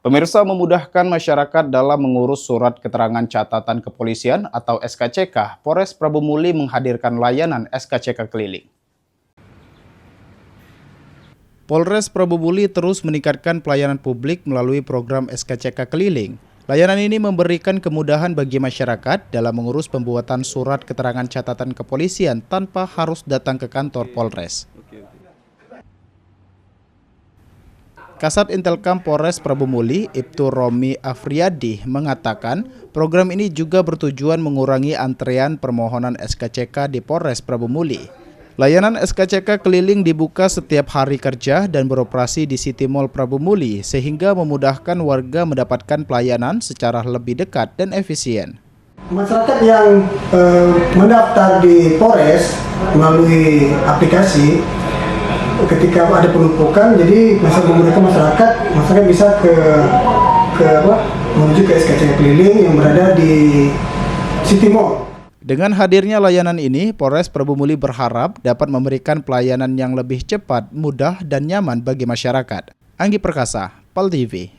Pemirsa, memudahkan masyarakat dalam mengurus surat keterangan catatan kepolisian atau SKCK, Polres Prabu Muli menghadirkan layanan SKCK keliling. Polres Prabu Muli terus meningkatkan pelayanan publik melalui program SKCK keliling. Layanan ini memberikan kemudahan bagi masyarakat dalam mengurus pembuatan surat keterangan catatan kepolisian tanpa harus datang ke kantor Polres. Kasat Intelkam Polres Prabu Muli, Ibtu Romi Afriyadi, mengatakan program ini juga bertujuan mengurangi antrean permohonan SKCK di Polres Prabu Muli. Layanan SKCK keliling dibuka setiap hari kerja dan beroperasi di City Mall Prabu Muli sehingga memudahkan warga mendapatkan pelayanan secara lebih dekat dan efisien. Masyarakat yang mendaftar di Polres melalui aplikasi, ketika ada penumpukan, jadi bisa memudahkan masyarakat bisa menuju ke SKCK keliling yang berada di City Mall. Dengan hadirnya layanan ini, Polres Prabu Muli berharap dapat memberikan pelayanan yang lebih cepat, mudah, dan nyaman bagi masyarakat. Anggi Perkasa, PAL TV.